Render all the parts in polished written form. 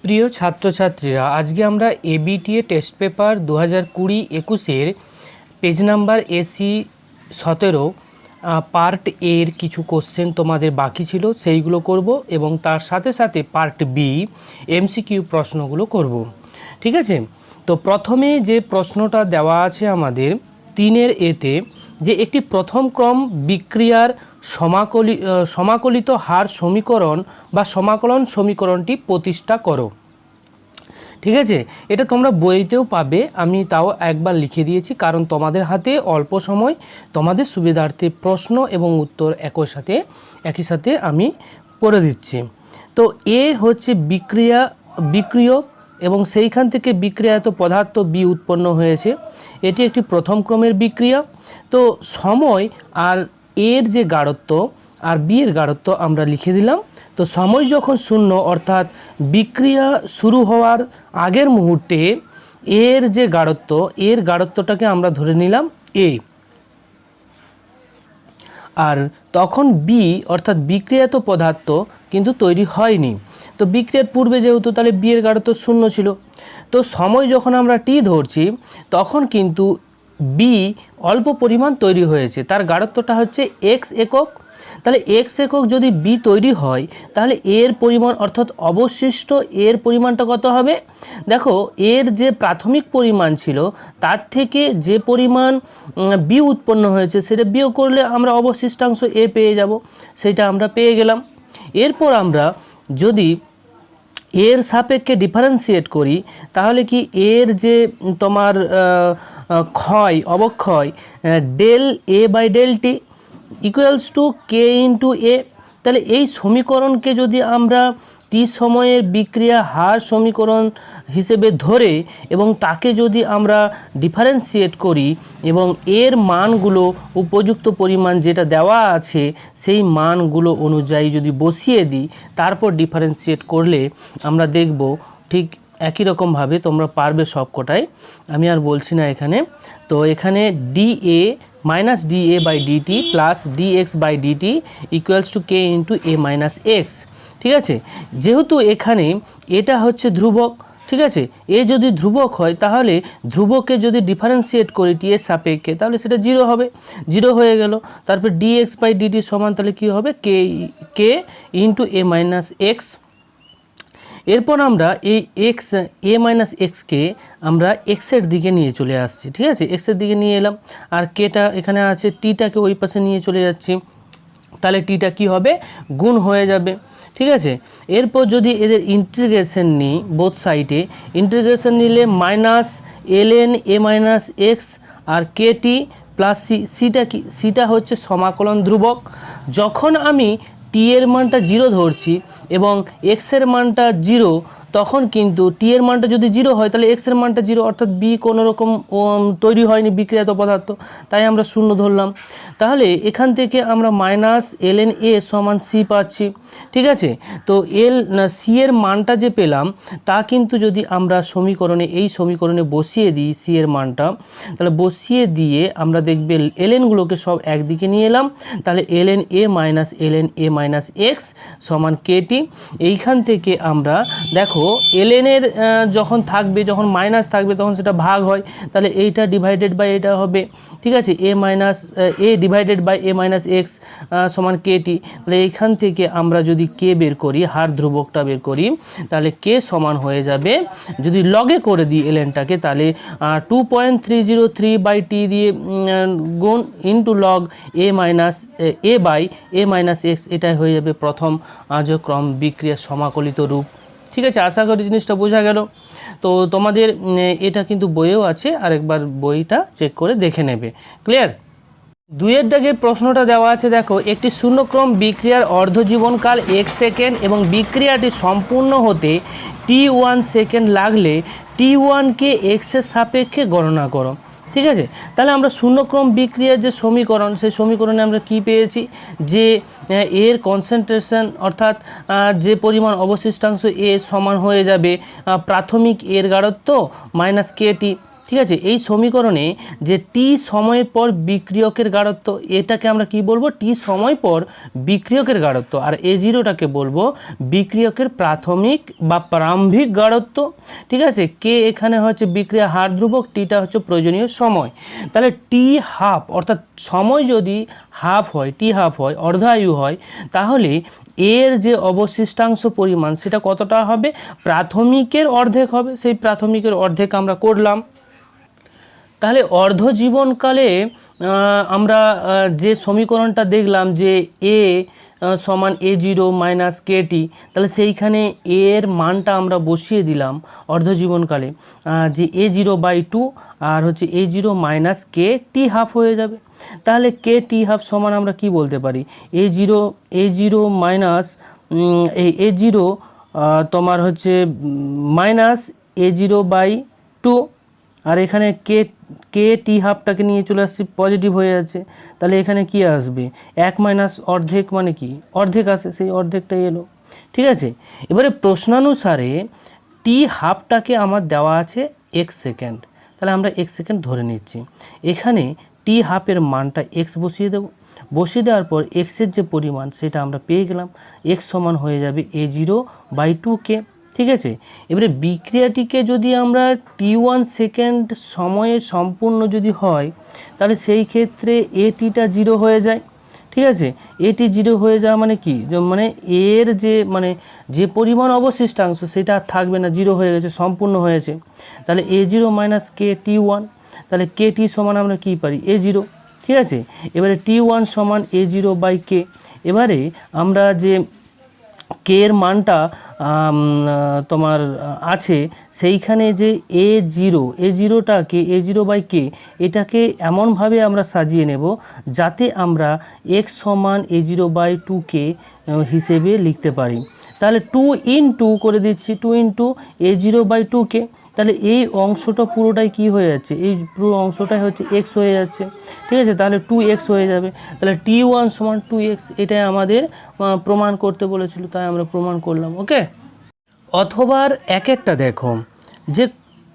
প্রিয় ছাত্রছাত্রীরা, আজকে আমরা ABTA test paper 2020-21 page number AC 17 part এর কিছু কোশ্চেন তোমাদের বাকি ছিল, সেইগুলো করব এবং তার সাথে সাথে পার্ট বি এমসিকিউ প্রশ্নগুলো করব। ঠিক আছে, তো প্রথমে যে প্রশ্নটা দেওয়া আছে আমাদের 3-এর এতে, যে একটি প্রথম ক্রম বিক্রিয়ার সমাকলিত হার সমীকরণ বা সমাকলন সমীকরণটি প্রতিষ্ঠা করো। ঠিক আছে, এটা তোমরা বইতেও পাবে, আমি তাও একবার লিখে দিয়েছি কারণ তোমাদের হাতে অল্প সময়, তোমাদের সুবিধার্থে প্রশ্ন এবং উত্তর একই সাথে আমি করে দিচ্ছি। তো এ হচ্ছে বিক্রিয়ক এবং সেইখান থেকে বিক্রিয়াত পদার্থ বি উৎপন্ন হয়েছে। এটি একটি প্রথম ক্রমের বিক্রিয়া। তো সময় আর এর যে গাঢ়ত্ব আর বি এর গাঢ়ত্ব আমরা লিখে দিলাম। তো সময় যখন শূন্য অর্থাৎ বিক্রিয়া শুরু হওয়ার আগের মুহূর্তে এর যে গাঢ়ত্ব, এর গাঢ়ত্বটাকে আমরা ধরে নিলাম এ। আর তখন বি অর্থাৎ বিক্রিয়াত পদার্থ কিন্তু তৈরি হয়নি। তো বিক্রিয়ার পূর্বে যেহেতু তাহলে বি এর গাঢ়ত্ব শূন্য ছিল। তো সময় যখন আমরা টি ধরছি তখন কিন্তু বি অল্প পরিমাণ তৈরি হয়েছে, তার গাঢ়ত্বটা হচ্ছে এক্স একক। তাহলে এক্স একক যদি বি তৈরি হয় তাহলে এর পরিমাণ অর্থাৎ অবশিষ্ট এর পরিমাণটা কত হবে? দেখো, এর যে প্রাথমিক পরিমাণ ছিল তার থেকে যে পরিমাণ বি উৎপন্ন হয়েছে সেটা বিয়োগ করলে আমরা অবশিষ্টাংশ এ পেয়ে যাব, সেটা আমরা পেয়ে গেলাম। এরপর আমরা যদি এর সাপেক্ষে ডিফারেন্সিয়েট করি তাহলে কি এর যে তোমার অবক্ষয় del A by del T equals to K into A. তাহলে এই সমীকরণকে যদি আমরা টি সময়ের বিক্রিয়া হার সমীকরণ হিসেবে ধরে এবং তাকে যদি আমরা ডিফারেন্সিয়েট করি এবং এর মানগুলো উপযুক্ত পরিমাণ যেটা দেওয়া আছে সেই মানগুলো অনুযায়ী যদি বসিয়ে দিই, তারপর ডিফারেন্সিয়েট করলে আমরা দেখব ঠিক একই রকমভাবে তোমরা পারবে সবকটাই। আমি আর বলছি না এখানে। তো এখানে dA minus dA by dt plus dx by dt equals to K into a minus x. ঠিক আছে, যেহেতু এখানে এটা হচ্ছে ধ্রুবক, ঠিক আছে, এ যদি ধ্রুবক হয় তাহলে ধ্রুবকে যদি ডিফারেন্সিয়েট করি টি এর সাপেক্ষে তাহলে সেটা জিরো হবে, জিরো হয়ে গেল। তারপর dx বাই ডিটি সমান তাহলে কী হবে? কে ইন্টু এ মাইনাস এক্স। এরপর আমরা এই এক্স এ মাইনাস এক্সকে আমরা এক্সের দিকে নিয়ে চলে আসছি। ঠিক আছে, এক্সের দিকে নিয়ে এলাম আর কেটা এখানে আছে, টিটাকে ওই পাশে নিয়ে চলে যাচ্ছি, তাহলে টিটা কি হবে? গুণ হয়ে যাবে। ঠিক আছে, এরপর যদি এদের ইন্টিগ্রেশন নিই, বোথ সাইডে ইন্টিগ্রেশন নিলে মাইনাস ln এ মাইনাস এক্স আর কে প্লাস সিটা হচ্ছে সমাকলন ধ্রুবক। যখন আমি টি এর মানটা জিরো ধরছি এবং এক্সের মানটা জিরো, তখন কিন্তু টি এর মানটা যদি জিরো হয় তাহলে এক্সের মানটা জিরো, অর্থাৎ বি কোনো রকম তৈরি হয়নি বিক্রিয়াত পদার্থ, তাই আমরা শূন্য ধরলাম। তাহলে এখান থেকে আমরা মাইনাস ln এ সমান সি পাচ্ছি। ঠিক আছে, তো সি এর মানটা যে পেলাম তা কিন্তু যদি আমরা এই সমীকরণে বসিয়ে দিই সি এর মানটা, তাহলে বসিয়ে দিয়ে আমরা দেখবে এলএনগুলোকে সব একদিকে নিয়ে এলাম, তাহলে ln এ মাইনাস এক্স সমান কেটি। এইখান থেকে আমরা দেখো ln এর যখন মাইনাস থাকবে তখন সেটা ভাগ হয়, তাহলে এইটা ডিভাইডেড বাই এটা হবে। ঠিক আছে, A divided by A minus X সমান কেটি। তাহলে এইখান থেকে আমরা যদি কে বের করি, হার ধ্রুবকটা বের করি, তাহলে কে সমান হয়ে যাবে, যদি লগে করে দিই এলএনটাকে, তাহলে 2.303 বাই টি দিয়ে গুণ into log a by A minus x, এটাই হয়ে যাবে প্রথম ক্রম বিক্রিয়ার সমাকলিত রূপ। ঠিক আছে, আশা করি জিনিসটা বোঝা গেল। তো তোমাদের এটা কিন্তু বইয়েও আছে, আরেকবার বইটা চেক করে দেখে নেবে। ক্লিয়ার? 2-এর দাগের প্রশ্নটা দেওয়া আছে, দেখো, একটি শূন্যক্রম বিক্রিয়ার অর্ধজীবনকাল 1 সেকেন্ড এবং বিক্রিয়াটি সম্পূর্ণ হতে t1 সেকেন্ড লাগলে t1কে এক্সের সাপেক্ষে গণনা করো। ঠিক আছে, তাহলে আমরা শূন্যক্রম বিক্রিয়ার যে সমীকরণ, সেই সমীকরণে আমরা কি পেয়েছি, যে এর কনসেন্ট্রেশন অর্থাৎ যে পরিমাণ অবশিষ্টাংশ এ সমান হয়ে যাবে প্রাথমিক এর গাঢ়ত্ব মাইনাস কেটি। ঠিক আছে, এই সমীকরণে যে টি সময় পর বিক্রিয়কের গাঢ়ত্ব, এটাকে আমরা কি বলবো, টি সময় পর বিক্রিয়কের গাঢ়ত্ব, আর এ জিরোটাকে বলবো বিক্রিয়কের প্রাথমিক বা প্রারম্ভিক গাঢ়ত্ব। ঠিক আছে, কে এখানে হচ্ছে বিক্রিয়া হার ধ্রুবক, টিটা হচ্ছে প্রয়োজনীয় সময়। তাহলে টি হাফ অর্থাৎ সময় যদি হাফ হয়, টি হাফ হয়, অর্ধায়ু হয়, তাহলে এর যে অবশিষ্টাংশ পরিমাণ সেটা কতটা হবে, প্রাথমিকের অর্ধেক হবে। সেই প্রাথমিকের অর্ধেক আমরা করলাম। তাহলে অর্ধ জীবনকালে আমরা যে সমীকরণটা দেখলাম যে এ সমান এ জিরো মাইনাস কে টি, তাহলে সেইখানে এর মানটা আমরা বসিয়ে দিলাম অর্ধ জীবনকালে, যে এ জিরো বাই টু আর হচ্ছে এ জিরো মাইনাস কে টি হাফ হয়ে যাবে। তাহলে কে টি হাফ সমান আমরা কি বলতে পারি, A zero minus A zero তোমার হচ্ছে minus A zero by two, আর এখানে কে কে টি হাফটাকে নিয়ে চলে আসছি, পজিটিভ হয়ে যাচ্ছে। তাহলে এখানে কি আসবে, এক মাইনাস অর্ধেক, মানে কি অর্ধেক আসে, সেই অর্ধেকটাই এলো। ঠিক আছে, এবারে প্রশ্নানুসারে টি হাফটাকে আমার দেওয়া আছে এক্স সেকেন্ড, তাহলে আমরা এক্স সেকেন্ড ধরে নিচ্ছি। এখানে টি হাফের মানটা এক্স বসিয়ে দেবো, বসিয়ে দেওয়ার পর এক্সের যে পরিমাণ সেটা আমরা পেয়ে গেলাম, এক্স সমান হয়ে যাবে এ জিরো বাই টু কে। ঠিক আছে, এবারে বিক্রিয়াটিকে যদি আমরা টি ওয়ান সেকেন্ড সময়ে সম্পূর্ণ যদি হয়, তাহলে সেই ক্ষেত্রে এ টিটা জিরো হয়ে যায়। ঠিক আছে, এটি জিরো হয়ে যাওয়া মানে কি, মানে এর যে পরিমাণ অবশিষ্টাংশ সেটা আর থাকবে না, জিরো হয়ে গেছে, সম্পূর্ণ হয়েছে। তাহলে এ জিরো মাইনাস কে টি ওয়ান, তাহলে কে টি সমান আমরা কী পারি, এ জিরো। ঠিক আছে, এবারে টি ওয়ান সমান এ জিরো বাই কে। এবারে আমরা যে কে এর মানটা তোমার আছে, সেইখানে যে এ জিরোটাকে এ জিরো বাই কে, এটাকে এমনভাবে আমরা সাজিয়ে নেব যাতে আমরা এক্স সমান A zero by two K হিসেবে লিখতে পারি। তাহলে টু ইনটু করে দিচ্ছি, two into A zero by two K, তাহলে এই অংশটা পুরোটাই কি হয়ে যাচ্ছে, এই পুরো অংশটাই হচ্ছে এক্স হয়ে যাচ্ছে। ঠিক আছে, তাহলে টু এক্স হয়ে যাবে। তাহলে টি ওয়ান সমান টু এক্স, এটাই আমাদের প্রমাণ করতে বলেছিল, তাই আমরা প্রমাণ করলাম। ওকে, অথবা এক একটা দেখো যে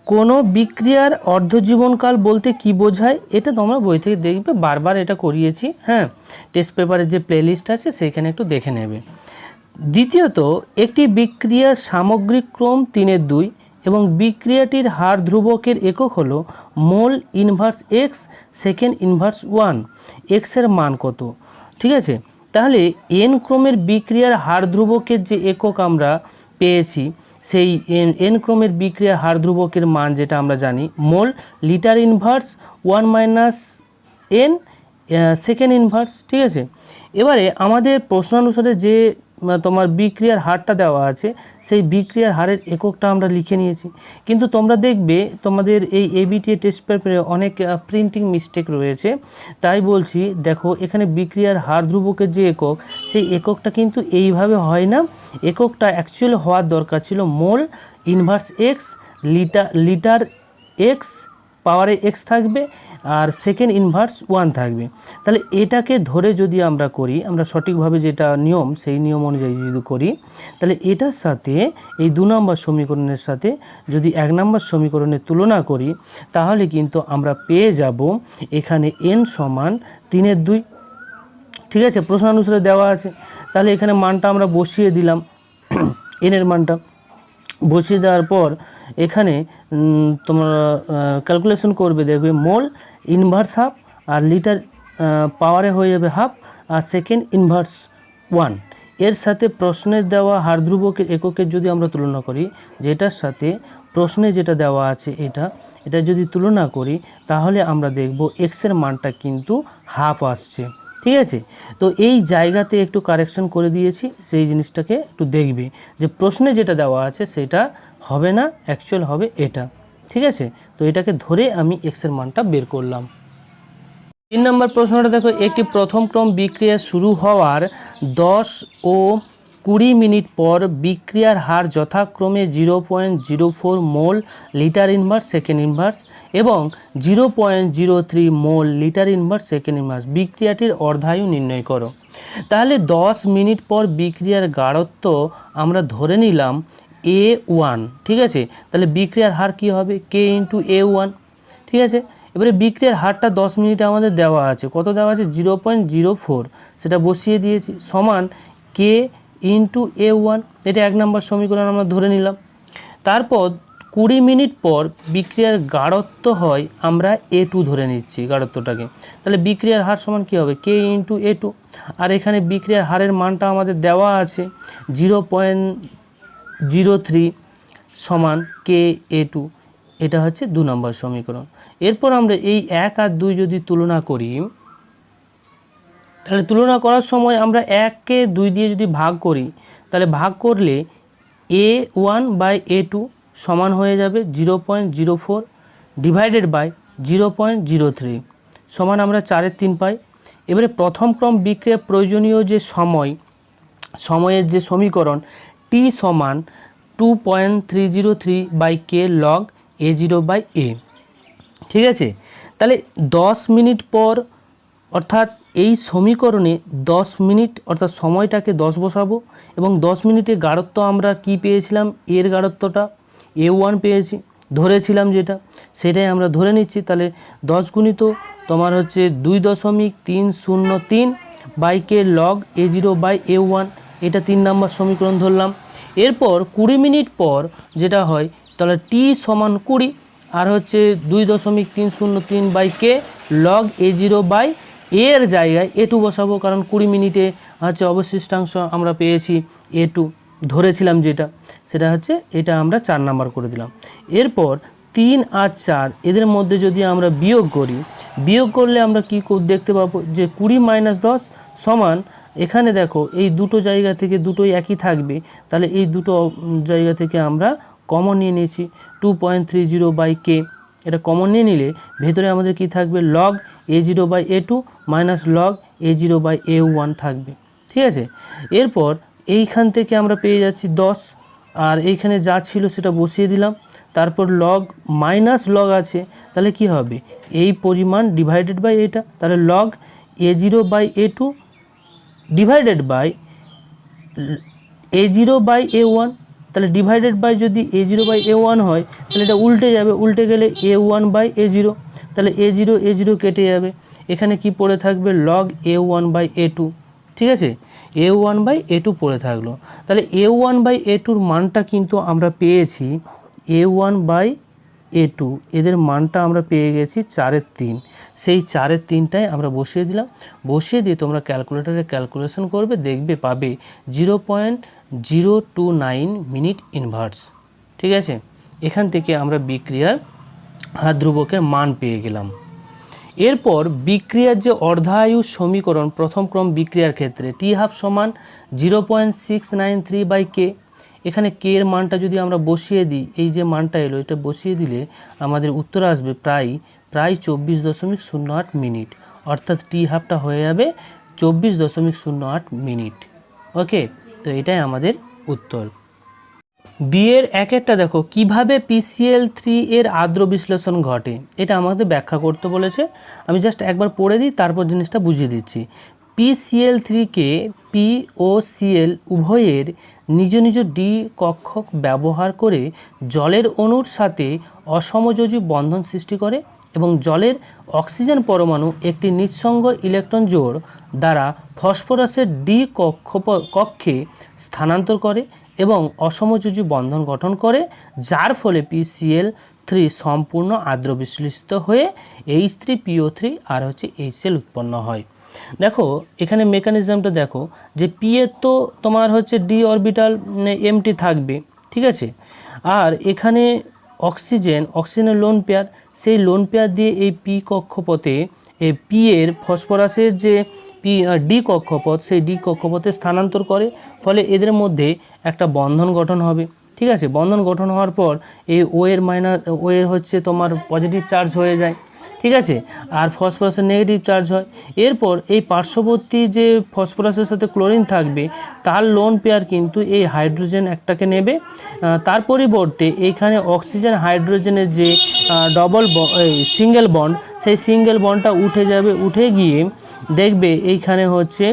কোনো বিক্রিয়ার অর্ধজীবনকাল বলতে কি বোঝায়, এটা তোমরা বই থেকে দেখবে, বারবার এটা করিয়েছি। হ্যাঁ, টেস্ট পেপারের যে প্লেলিস্ট আছে সেখানে একটু দেখে নেবে। দ্বিতীয়ত, একটি বিক্রিয়ার সামগ্রিক ক্রম 3/2 এবং বিক্রিয়াটির হার ধ্রুবকের একক হলো mole inverse x second inverse 1, এক্সের মান কত। ঠিক আছে, তাহলে এন ক্রমের বিক্রিয়ার হার ধ্রুবকের যে একক আমরা পেয়েছি, সেই এন ক্রমের বিক্রিয়ার হার ধ্রুবকের মান যেটা আমরা জানি, মোল litre inverse 1 minus N second inverse. ঠিক আছে, এবারে আমাদের প্রশ্নানুসারে যে তোমার বিক্রিয়ার হারটা দেওয়া আছে, সেই বিক্রিয়ার হারের এককটা আমরা লিখে নিয়েছি। কিন্তু তোমরা দেখবে তোমাদের এই এবিটিএ টেস্ট পেপারে অনেক প্রিন্টিং মিস্টেক রয়েছে, তাই বলছি দেখো এখানে বিক্রিয়ার হার ধ্রুবকের যে একক, সেই এককটা কিন্তু এইভাবে হয় না। এককটা অ্যাকচুয়ালি হওয়ার দরকার ছিল mole inverse x, litre x পাওয়ারে এক্স থাকবে, আর সেকেন্ড ইনভার্স 1 থাকবে। তাহলে এটাকে ধরে যদি আমরা করি, আমরা সঠিকভাবে যেটা নিয়ম সেই নিয়ম অনুযায়ী যদি করি, তাহলে এটার সাথে এই 2 নম্বর সমীকরণের সাথে যদি 1 নম্বর সমীকরণের তুলনা করি, তাহলে কিন্তু আমরা পেয়ে যাব এখানে n সমান 3/2। ঠিক আছে, প্রশ্নানুসারে দেওয়া আছে, তাহলে এখানে মানটা আমরা বসিয়ে দিলাম, n এর মানটা বসিয়ে দেওয়ার পর এখানে তোমরা ক্যালকুলেশন করবে, দেখবে মোল ইনভার্স হাফ আর লিটার পাওয়ারে হয়ে যাবে হাফ আর সেকেন্ড ইনভার্স 1। এর সাথে প্রশ্নের দেওয়া হার ধ্রুবকের এককের যদি আমরা তুলনা করি, যেটার সাথে প্রশ্নে যেটা দেওয়া আছে এটা যদি তুলনা করি, তাহলে আমরা দেখব এক্সের মানটা কিন্তু হাফ আসছে। ঠিক আছে, তো এই জায়গাতে একটু কারেকশন করে দিয়েছি, সেই জিনিসটাকে একটু দেখবে যে প্রশ্নে যেটা দেওয়া আছে সেটা হবে না, অ্যাকচুয়াল হবে এটা। ঠিক আছে, তো এটাকে ধরে আমি এক্সের মানটা বের করলাম। 3 নম্বর প্রশ্নটা দেখো, একটি প্রথম ক্রম বিক্রিয়া শুরু হওয়ার 10 ও 20 মিনিট পর বিক্রিয়ার হার যথাক্রমে 0.04 mole litre inverse second inverse এবং 0.03 mole litre inverse second inverse, বিক্রিয়াটির অর্ধায়ু নির্ণয় করো। তাহলে 10 মিনিট পর বিক্রিয়ার গাঢ়ত্ব আমরা ধরে নিলাম A1। ঠিক আছে, তাহলে বিক্রিয়ার হার কি হবে, K × A1। ঠিক আছে। এবারে বিক্রিয়ার হারটা 10 মিনিটে আমাদের দেওয়া আছে, কত দেওয়া আছে 0.04, সেটা বসিয়ে দিয়েছি, সমান কে ইন্টু A1, এটা 1 নম্বর সমীকরণ আমরা ধরে নিলাম। তারপর 20 মিনিট পর বিক্রিয়ার গাঢ়ত্ব হয়, আমরা A2 ধরে নিচ্ছি গাঢ়ত্বটাকে, তাহলে বিক্রিয়ার হার সমান কী হবে কে ইন্টু A2, আর এখানে বিক্রিয়ার হারের মানটা আমাদের দেওয়া আছে 0.03 সমান কে A2, এটা হচ্ছে 2 নম্বর সমীকরণ। এরপর আমরা এই 1 আর 2 যদি তুলনা করি, তাহলে তুলনা করার সময় আমরা 1কে 2 দিয়ে যদি ভাগ করি, তাহলে ভাগ করলে A1 বাই A2 সমান হয়ে যাবে 0.04 ডিভাইডেড বাই 0.03 সমান আমরা 4/3 পাই। এবারে প্রথম ক্রম বিক্রিয়ার প্রয়োজনীয় যে সময়ের যে সমীকরণ T সমান 2.303 by k log A0 by A, ঠিক আছে। তাহলে 10 মিনিট পর, অর্থাৎ এই সমীকরণে 10 মিনিট অর্থাৎ সময়টাকে 10 বসাবো, এবং 10 মিনিটের গাঢ়ত্ব আমরা কি পেয়েছিলাম, এর গাঢ়ত্বটা A1 পেয়েছি, ধরেছিলাম যেটা, সেটাই আমরা ধরে নিচ্ছি। তাহলে 10 গুণিত তোমার হচ্ছে 2.303 by k log A0 by A1, এটা 3 নম্বর সমীকরণ ধরলাম। এরপর 20 মিনিট পর যেটা হয়, তাহলে T সমান 20 আর হচ্ছে 2.303 by k log A0 by এর জায়গায় A2 বসাবো, কারণ 20 মিনিটে হচ্ছে অবশিষ্টাংশ আমরা পেয়েছি A2 ধরেছিলাম যেটা, সেটা হচ্ছে এটা আমরা 4 নাম্বার করে দিলাম। এরপর 3 আর 4 এদের মধ্যে যদি আমরা বিয়োগ করি, বিয়োগ করলে আমরা কি দেখতে পাবো যে 20 মাইনাস 10 সমান, এখানে দেখো এই দুটো জায়গা থেকে দুটোই একই থাকবে, তাহলে এই দুটো জায়গা থেকে আমরা কমন নিয়ে নিয়েছি 2.30 বাই কে, এটা কমন নিয়ে নিলে ভেতরে আমাদের কি থাকবে log A0 by A2 minus log A0 by A1 থাকবে, ঠিক আছে। এরপর এইখান থেকে আমরা পেয়ে যাচ্ছি 10, আর এইখানে যা ছিল সেটা বসিয়ে দিলাম, তারপর লগ মাইনাস লগ আছে, তাহলে কি হবে এই পরিমাণ ডিভাইডেড বাই এটা, তাহলে log A0 by A2 divided by A0 by A1, তাহলে ডিভাইডেড বাই যদি A0 বাই A1 হয়, তাহলে এটা উল্টে যাবে, উল্টে গেলে A1 বাই A0, তাহলে A0 কেটে যাবে, এখানে কি পড়ে থাকবে লগ A1 বাই A2, ঠিক আছে, A1 বাই A2 পড়ে থাকলো। তাহলে A1 বাই A2র মানটা কিন্তু আমরা পেয়েছি, A1 বাই A2 এদের মানটা আমরা পেয়ে গেছি 4/3, সেই 4/3টাই আমরা বসিয়ে দিলাম, বসিয়ে দিয়ে তোমরা ক্যালকুলেটরে ক্যালকুলেশন করবে, দেখবে পাবে 0.029 মিনিট ইনভার্স, ঠিক আছে। এখান থেকে আমরা বিক্রিয়ার হার ধ্রুবকের মান পেয়ে গেলাম। এরপর বিক্রিয়ার যে অর্ধায়ু সমীকরণ প্রথম ক্রম বিক্রিয়ার ক্ষেত্রে টি হাফ সমান 0.693 বাই কে, এখানে কে এর মানটা যদি আমরা বসিয়ে দিই, এই যে মানটা এলো এটা বসিয়ে দিলে আমাদের উত্তর আসবে প্রায় 24.08 মিনিট, অর্থাৎ টি হাফটা হয়ে যাবে 24.08 মিনিট। ওকে, তো এটাই আমাদের উত্তর। বিয়ের একটা দেখো কিভাবে PCl3 এর আদ্র বিশ্লেষণ ঘটে, এটা আমাদের ব্যাখ্যা করতে বলেছে, আমি জাস্ট একবার পড়ে দিই তারপর জিনিসটা বুঝিয়ে দিচ্ছি। PCl3কে P ও Cl উভয়ের নিজ নিজ ডি কক্ষক ব্যবহার করে জলের অণুর সাথে অসমযোজী বন্ধন সৃষ্টি করে এবং জলের অক্সিজেন পরমাণু একটি নিঃসঙ্গ ইলেকট্রন জোড় দ্বারা ফসফরাসের ডি কক্ষে স্থানান্তর করে এবং অসমযোজী বন্ধন গঠন করে, যার ফলে PCl3 সম্পূর্ণ আদ্র বিশ্লেষিত হয়ে H3PO3 আর হচ্ছে HCl উৎপন্ন হয়। দেখো এখানে মেকানিজমটা দেখো যে পি এর তো তোমার হচ্ছে ডি অরবিটাল এমটি থাকবে, ঠিক আছে, আর এখানে অক্সিজেনের লোন পেয়ার, সেই লোন পেয়ার দিয়ে এই পি কক্ষপথে এই পি এর ফসফরাসের যে ডি কক্ষপথ, সেই ডি কক্ষপথে স্থানান্তর করে, ফলে এদের মধ্যে একটা বন্ধন গঠন হবে, ঠিক আছে। বন্ধন গঠন হওয়ার পর এই ও এর হচ্ছে তোমার পজিটিভ চার্জ হয়ে যায়, ঠিক আছে, আর ফসফরাসের নেগেটিভ চার্জ হয়। এরপর এই পার্শ্ববর্তী যে ফসফরাসের সাথে ক্লোরিন থাকবে তার লোন পেয়ার কিন্তু এই হাইড্রোজেন একটাকে নেবে, তার পরিবর্তে এইখানে অক্সিজেন হাইড্রোজেনের যে সিঙ্গেল বন্ড, সেই সিঙ্গেল বন্ডটা উঠে যাবে, উঠে গিয়ে দেখবে এইখানে হচ্ছে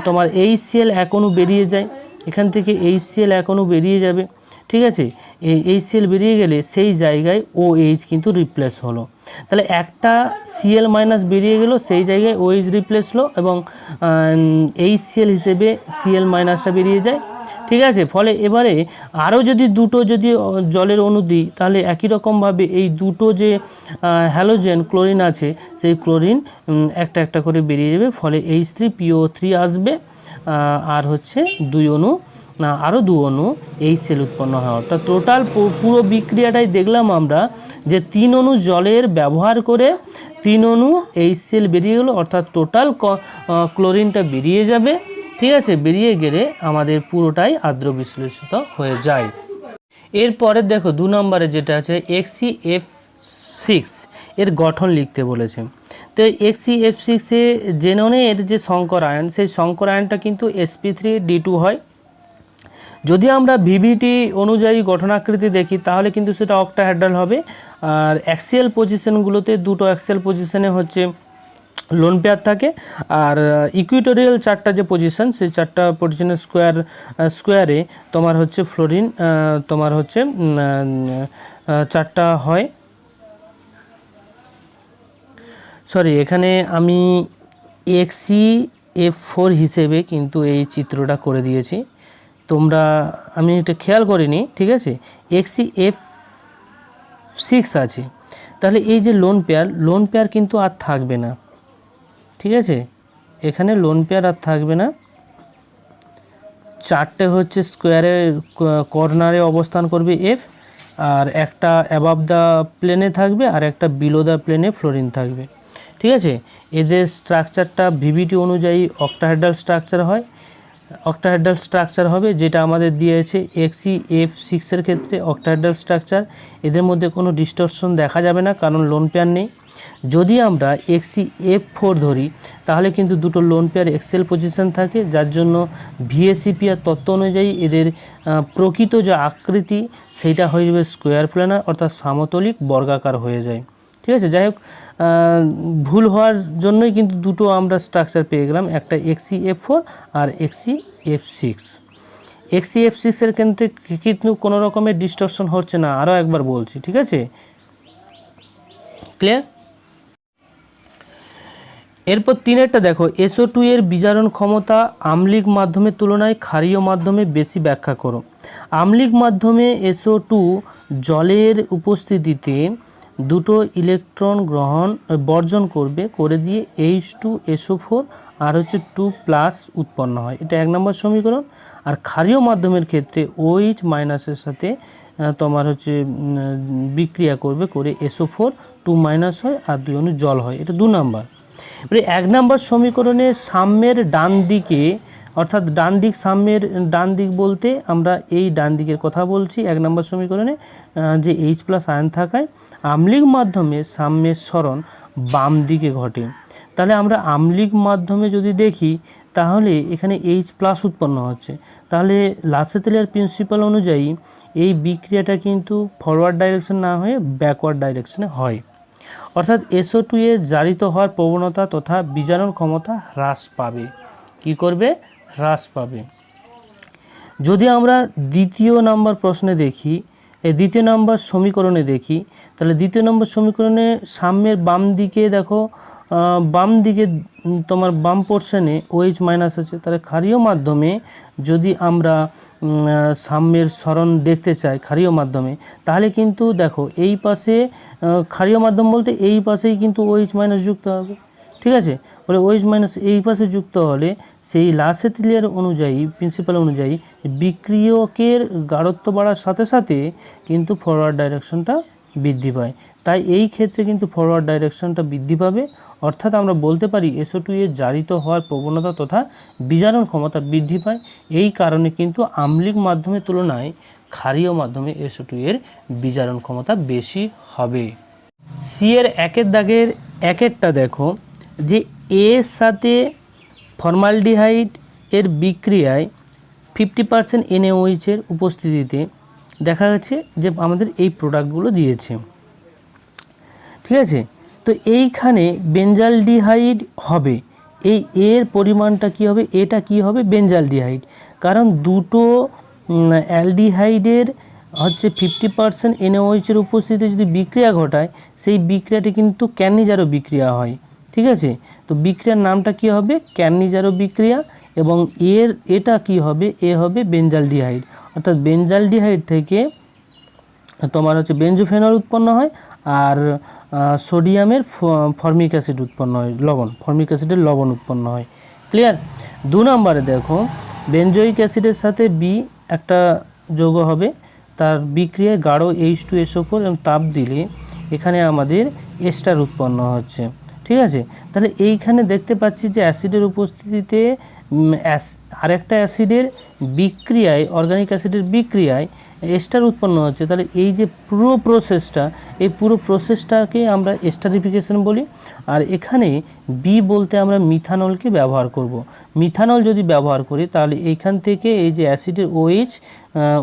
তোমার HCl এক অণু বেরিয়ে যায়, এখান থেকে HCl এক অণু বেরিয়ে যাবে, ঠিক আছে, এই HCl বেরিয়ে গেলে সেই জায়গায় OH কিন্তু রিপ্লেস হলো। তাহলে একটা Cl মাইনাস বেরিয়ে গেল, সেই জায়গায় OH রিপ্লেস হলো এবং HCl হিসেবে Cl মাইনাসটা বেরিয়ে যায়। ঠিক আছে, ফলে এবারে আরও যদি দুটো যদি জলের অণু দিই, তাহলে একই রকমভাবে এই দুটো যে হ্যালোজেন ক্লোরিন আছে, সেই ক্লোরিন একটা একটা করে বেরিয়ে যাবে, ফলে H3PO3 আসবে, আর হচ্ছে দুই অণু, আরও দু অণু HCl উৎপন্ন হয়। অর্থাৎ টোটাল পুরো বিক্রিয়াটাই দেখলাম আমরা যে 3 অণু জলের ব্যবহার করে 3 অণু HCl বেরিয়ে গেলো, অর্থাৎ টোটাল ক্লোরিনটা বেরিয়ে যাবে। ঠিক আছে, বেরিয়ে গেলে আমাদের পুরোটাই আর্দ্র বিশ্লেষিত হয়ে যায়। এরপরে দেখো 2 নম্বরে যেটা আছে HCF6 এর গঠন লিখতে বলেছে। তো HCF6 এ জেননের যে সংকর আয়ন, সেই সংকর আয়নটা কিন্তু sp3d2 হয়। যদি আমরা ভিভিটি অনুযায়ী গঠনাকৃতি দেখি তাহলে কিন্তু সেটা অক্টাহেড্রাল হবে। আর অ্যাক্সিয়াল পজিশনগুলোতে দুটো অ্যাক্সিয়াল পজিশনে হচ্ছে লোন পেয়ার থাকে, আর ইকুইটোরিয়াল চারটা যে পজিশন, সেই চারটা পজিশনের স্কোয়ারে তোমার হচ্ছে ফ্লোরিন তোমার হচ্ছে চারটা হয়। সরি, এখানে আমি HCF4 হিসেবে কিন্তু এই চিত্রটা করে দিয়েছি, আমি এটা খেয়াল করিনি। ঠিক আছে, HCF6 আছে, তাহলে এই যে লোন পেয়ার কিন্তু আর থাকবে না। ঠিক আছে, এখানে লোন পেয়ার আর থাকবে না, চারটে হচ্ছে স্কোয়ারে কর্নারে অবস্থান করবে F, আর একটা অ্যাবাভ দ্য প্লেনে থাকবে আর একটা বিলো দ্য প্লেনে ফ্লোরিন থাকবে। ঠিক আছে, এদের স্ট্রাকচারটা ভিভিটি অনুযায়ী অক্টাহেড্রাল স্ট্রাকচার হবে, যেটা আমাদের দিয়েছে HCF6 এর ক্ষেত্রে অক্টাহেড্রাল স্ট্রাকচার। এদের মধ্যে কোনো ডিস্টরশন দেখা যাবে না, কারণ লোন পেয়ার নেই। যদি আমরা HCF4 ধরি তাহলে কিন্তু দুটো লোন পেয়ার এক্সেল পজিশন থাকে, যার জন্য VSEPR তত্ত্ব অনুযায়ী এদের প্রকৃত যে আকৃতি সেইটা হয়ে যাবে স্কোয়ার প্ল্যানার, অর্থাৎ সমতলিক বর্গাকার হয়ে যায়। ঠিক আছে, যাই হোক, ভুল হওয়ার জন্যই কিন্তু দুটো আমরা স্ট্রাকচার পেয়ে গেলাম, একটা HCF4 আর HCF6। HCF6 এর ক্ষেত্রে কিন্তু কোনো রকমের ডিস্টরশন হচ্ছে না, আরও একবার বলছি। ঠিক আছে, ক্লিয়ার? এরপর 3-এরটা দেখো, SO2 এর বিজারণ ক্ষমতা আম্লিক মাধ্যমের তুলনায় ক্ষারীয় মাধ্যমে বেশি ব্যাখ্যা করো। আম্লিক মাধ্যমে SO2 জলের উপস্থিতিতে দুটো ইলেকট্রন বর্জন করে দিয়ে H2SO4 আর হচ্ছে 2+ উৎপন্ন হয়, এটা 1 নম্বর সমীকরণ। আর ক্ষারীয় মাধ্যমের ক্ষেত্রে OH মাইনাসের সাথে তোমার হচ্ছে বিক্রিয়া করে SO4 2- হয় আর 2 অণু জল হয়, এটা 2 নম্বর। এবারে 1 নম্বর সমীকরণে সাম্যের ডান দিকে, অর্থাৎ সাম্যের ডান দিক বলতে আমরা এই ডান দিকের কথা বলছি। 1 নম্বর সমীকরণে যে H+ আয়ন থাকায় আম্লিক মাধ্যমে সাম্যের সরণ বাম দিকে ঘটে। তাহলে আমরা আম্লিক মাধ্যমে যদি দেখি তাহলে এখানে H+ উৎপন্ন হচ্ছে, তাহলে লাসেতেলিয়ার প্রিন্সিপাল অনুযায়ী এই বিক্রিয়াটা কিন্তু ফরওয়ার্ড ডাইরেকশন না হয়ে ব্যাকওয়ার্ড ডাইরেকশনে হয়, অর্থাৎ SO2 এর জারিত হওয়ার প্রবণতা তথা বিজারণ ক্ষমতা হ্রাস পাবে। কি করবে? হ্রাস পাবে। যদি আমরা দ্বিতীয় নম্বর প্রশ্নে দেখি, দ্বিতীয় নম্বর সমীকরণে দেখি, তাহলে দ্বিতীয় নম্বর সমীকরণে সাম্যের বাম দিকে দেখো, বাম দিকে তোমার বাম পোর্শনে OH- আছে, তাহলে ক্ষারীয় মাধ্যমে যদি আমরা সাম্যের সরণ দেখতে চাই ক্ষারীয় মাধ্যমে, তাহলে কিন্তু দেখো এই পাশে ক্ষারীয় মাধ্যম বলতে এই পাশেই কিন্তু OH- যুক্ত হবে। ঠিক আছে, বলে OH- এই পাশে যুক্ত হলে সেই লাসেতেলিয়ার প্রিন্সিপাল অনুযায়ী বিক্রিয়কের গাঢ়ত্ব বাড়ার সাথে সাথে কিন্তু ফরওয়ার্ড ডাইরেকশনটা বৃদ্ধি পায়। তাই এই ক্ষেত্রে কিন্তু ফরওয়ার্ড ডাইরেকশনটা বৃদ্ধি পাবে, অর্থাৎ আমরা বলতে পারি SO2 এর জারিত হওয়ার প্রবণতা তথা বিজারণ ক্ষমতা বৃদ্ধি পায়। এই কারণে কিন্তু আম্লিক মাধ্যমের তুলনায় ক্ষারীয় মাধ্যমে SO2 এর বিজারণ ক্ষমতা বেশি হবে। সি এর 1-এর দাগের 1-এরটা দেখো, যে এর সাথে ফর্মালডিহাইড এর বিক্রিয়ায় 50% NaOH এর উপস্থিতিতে দেখা যাচ্ছে যে আমাদের এই প্রোডাক্টগুলো দিয়েছে। ঠিক আছে, তো এইখানে বেঞ্জালডিহাইড হবে, এর পরিমাণটা কি হবে? এটা কি হবে? বেঞ্জালডিহাইড, কারণ দুটো অ্যালডিহাইডের হচ্ছে 50% NaOH-এর উপস্থিতিতে যদি বিক্রিয়া ঘটায়, সেই বিক্রিয়াটি কিন্তু ক্যানিজারো বিক্রিয়া হয়। ঠিক আছে, তো বিক্রিয়ার নামটা কি হবে? ক্যানিজারো বিক্রিয়া। এবং এটা কি হবে? এ হবে বেঞ্জালডিহাইড। অর্থাৎ বেঞ্জালডিহাইড থেকে তোমার হচ্ছে বেঞ্জোফেনল উৎপন্ন হয়, আর সোডিয়ামের ফর্মিক অ্যাসিড উৎপন্ন হয়, লবণ, ফর্মিক অ্যাসিডের লবণ উৎপন্ন হয়। ক্লিয়ার? 2 নম্বরে দেখো, বেঞ্জোইক অ্যাসিডের সাথে বি একটা যৌগ হবে, তার বিক্রিয়ায় গাঢ় H2SO4 এবং তাপ দিলে এখানে আমাদের এস্টার উৎপন্ন হচ্ছে। ঠিক আছে, তাহলে এইখানে দেখতে পাচ্ছি যে অ্যাসিডের উপস্থিতিতে আরেকটা অ্যাসিডের বিক্রিয়ায়, অর্গানিক অ্যাসিডের বিক্রিয়ায় এস্টার উৎপন্ন হচ্ছে। তাহলে এই যে পুরো প্রসেসটা, এই পুরো প্রসেসটাকে আমরা এস্টারিফিকেশন বলি। আর এখানে বি বলতে আমরা মিথানলকে ব্যবহার করব। মিথানল যদি ব্যবহার করি তাহলে এইখান থেকে এই যে অ্যাসিডের OH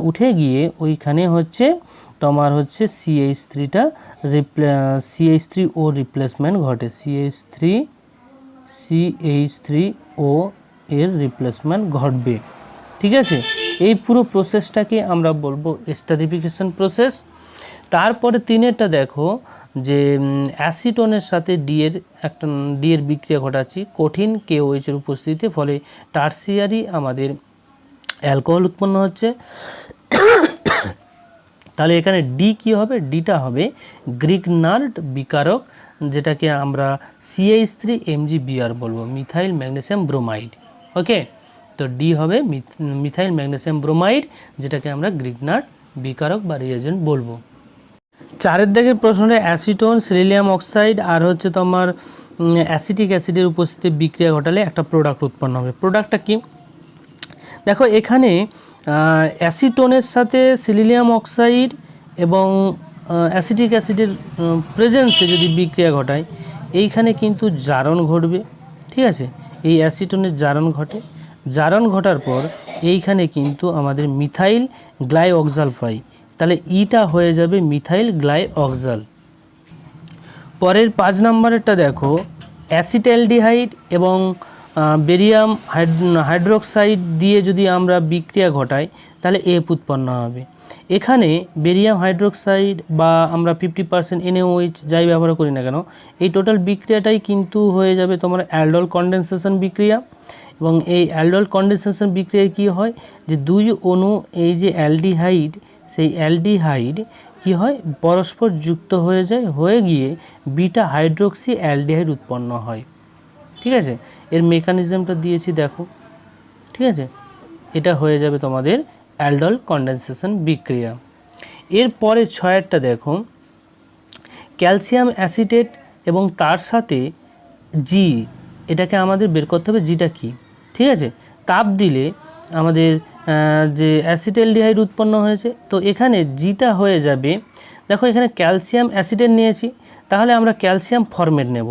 উঠে গিয়ে ওইখানে হচ্ছে তোমার হচ্ছে CH3টা CH3O রিপ্লেসমেন্ট ঘটে, CH3O এর রিপ্লেসমেন্ট ঘটবে। ঠিক আছে, এই পুরো প্রসেসটাকে আমরা বলবো এস্টারিফিকেশন প্রসেস। তারপরে 3-এরটা দেখো, যে অ্যাসিটোনের সাথে ডি এর বিক্রিয়া ঘটাচ্ছি কঠিন KOH-এর উপস্থিতিতে, ফলে টার্সিয়ারি আমাদের অ্যালকোহল উৎপন্ন হচ্ছে। তাহলে এখানে ডি কি হবে? ডিটা হবে গ্রিগনার্ড বিকারক, যেটাকে আমরা CH3MgBr বলবো, মিথাইল ম্যাগনেসিয়াম ব্রোমাইড। ওকে, তো ডি হবে মিথাইল ম্যাগনেসিয়াম ব্রোমাইড, যেটাকে আমরা গ্রিগনার্ড বিকারক বা রিয়েজেন্ট বলবো। 4-এর দিকের প্রশ্নে অ্যাসিটোন, সিলিলিয়াম অক্সাইড আর হচ্ছে তোমার অ্যাসিটিক অ্যাসিডের উপস্থিতিতে বিক্রিয়া ঘটালে একটা প্রোডাক্ট উৎপন্ন হবে। প্রোডাক্টটা কি? দেখো এখানে অ্যাসিটোনের সাথে সিলিলিয়াম অক্সাইড এবং অ্যাসিটিক অ্যাসিডের প্রেজেন্সে যদি বিক্রিয়া ঘটায়, এইখানে কিন্তু জারণ ঘটবে। ঠিক আছে, এই অ্যাসিটোনের জারণ ঘটে, জারণ ঘটার পর এইখানে কিন্তু আমাদের মিথাইল গ্লাইঅক্সাল পাই। তাহলে ইটা হয়ে যাবে মিথাইল গ্লাইঅক্সাল। পরের 5 নম্বরেরটা দেখো, অ্যাসিটালডিহাইড এবং বেরিয়াম হাইড্রোক্সাইড দিয়ে যদি আমরা বিক্রিয়া ঘটাই তাহলে এফ উৎপন্ন হবে। এখানে বেরিয়াম হাইড্রোক্সাইড বা আমরা 50% NaOH যাই ব্যবহার করি না কেন, এই টোটাল বিক্রিয়াটাই কিন্তু হয়ে যাবে তোমার অ্যালডোল কনডেনসেশন বিক্রিয়া। এবং এই অ্যালডোল কনডেনসেশন বিক্রিয়ায় কি হয়, যে 2 অণু এই যে অ্যালডিহাইড, সেই অ্যালডিহাইড কি হয়, পরস্পর যুক্ত হয়ে যায়, হয়ে গিয়ে বিটা হাইড্রোক্সি অ্যালডিহাইড উৎপন্ন হয়। ঠিক আছে, এর মেকানিজমটা দিয়েছি দেখো। ঠিক আছে, এটা হয়ে যাবে তোমাদের অ্যালডোল কনডেনসেশন বিক্রিয়া। এরপরে 6-এরটা দেখো, ক্যালসিয়াম অ্যাসিটেট এবং তার সাথে জি, এটাকে আমাদের বের করতে হবে জিটা কি। ঠিক আছে, তাপ দিলে আমাদের যে অ্যাসিটালডিহাইড উৎপন্ন হয়েছে, তো এখানে জিটা হয়ে যাবে, দেখো এখানে ক্যালসিয়াম অ্যাসিটেট নিয়েছি, তাহলে আমরা ক্যালসিয়াম ফরমেট নেব,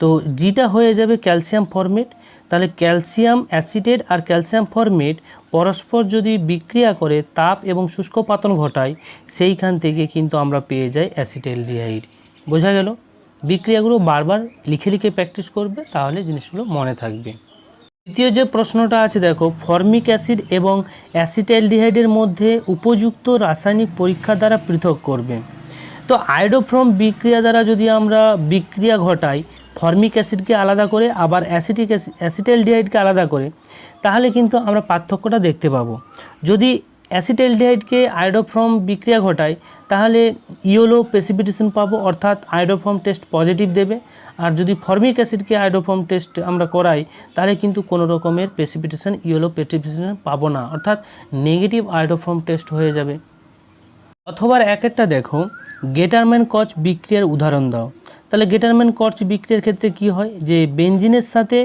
তো জিটা হয়ে যাবে ক্যালসিয়াম ফরমেট। তাহলে ক্যালসিয়াম অ্যাসিটেট আর ক্যালসিয়াম ফরমেট পরস্পর যদি বিক্রিয়া করে তাপ এবং শুষ্কপাতন ঘটায়, সেইখান থেকে কিন্তু আমরা পেয়ে যাই অ্যাসিটালডিহাইড। বোঝা গেল? বিক্রিয়াগুলো বারবার লিখে লিখে প্র্যাকটিস করবে, তাহলে জিনিসগুলো মনে থাকবে। দ্বিতীয় যে প্রশ্নটা আছে দেখো, ফর্মিক অ্যাসিড এবং অ্যাসিটালডিহাইডের মধ্যে উপযুক্ত রাসায়নিক পরীক্ষা দ্বারা পৃথক করবে। তো আয়োডোফ্রম বিক্রিয়া দ্বারা যদি আমরা বিক্রিয়া ঘটাই, ফর্মিক অ্যাসিডকে আলাদা করে আবার অ্যাসিটালডিহাইডকে আলাদা করে, তাহলে কিন্তু আমরা পার্থক্যটা দেখতে পাবো। যদি অ্যাসিটালডিহাইডকে আয়োডোফ্রম বিক্রিয়া ঘটায় তাহলে ইয়েলো প্রেসিপিটেশন পাবো, অর্থাৎ আয়োডোফ্রম টেস্ট পজিটিভ দেবে। আর যদি ফর্মিক অ্যাসিডকে আয়োডোফ্রম টেস্ট আমরা করাই তাহলে কিন্তু কোনো রকমের প্রেসিপিটেশন, ইয়েলো প্রেসিপিটেশন পাবো না, অর্থাৎ নেগেটিভ আয়োডোফ্রম টেস্ট হয়ে যাবে। অথবা একটা দেখো, গেটারম্যান কচ বিক্রিয়ার উদাহরণ দাও। তাহলে গেটারম্যান কচ বিক্রিয়ার ক্ষেত্রে কি হয়, যে বেনজিনের সাথে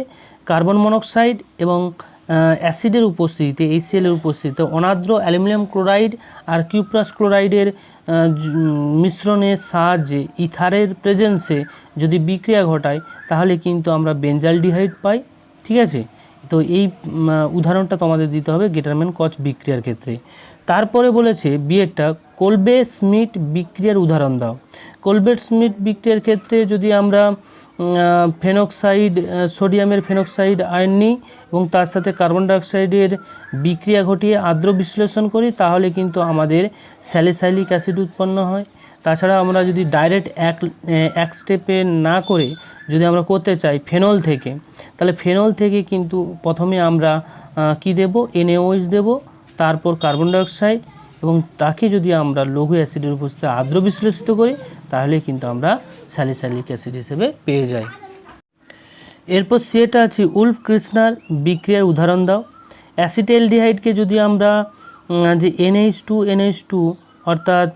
কার্বন মনোক্সাইড এবং অ্যাসিডের উপস্থিতিতে, HCl এর উপস্থিতিতে অনার্দ্র অ্যালুমিনিয়াম ক্লোরাইড আর কিউপ্রাস ক্লোরাইডের মিশ্রণের সাহায্যে ইথারের প্রেজেন্সে যদি বিক্রিয়া ঘটায় তাহলে কিন্তু আমরা বেঞ্জালডিহাইড পাই। ঠিক আছে, তো এই উদাহরণটা তোমাদের দিতে হবে গেটারম্যান কচ বিক্রিয়ার ক্ষেত্রে। তারপরে বলেছে বিয়েরটা, কোলবে স্মিথ বিক্রিয়ার উদাহরণ দাও। কোলবে স্মিথ বিক্রিয়ার ক্ষেত্রে যদি আমরা ফেনক্সাইড সোডিয়ামের ফেনক্সাইড আয়ন নিই এবং তার সাথে কার্বন ডাইঅক্সাইডের বিক্রিয়া ঘটিয়ে আর্দ্র বিশ্লেষণ করি, তাহলে কিন্তু আমাদের স্যালিসাইলিক অ্যাসিড উৎপন্ন হয়। তাছাড়া আমরা যদি ডাইরেক্ট এক স্টেপে না করে যদি আমরা করতে চাই ফেনল থেকে, তাহলে ফেনল থেকে কিন্তু প্রথমে আমরা কি দেব, NaOH দেব, তারপর কার্বন ডাইঅক্সাইড, এবং তাকে যদি আমরা লঘু অ্যাসিডের উপস্থিতি আর্দ্র বিশ্লেষিত করি, তাহলে কিন্তু আমরা স্যালিসাইলিক অ্যাসিড হিসেবে পেয়ে যাই। এরপর সেটা আছে উলফ কৃষ্ণার বিক্রিয়ার উদাহরণ দাও। অ্যাসিটালডিহাইডকে যদি আমরা যে NH2 অর্থাৎ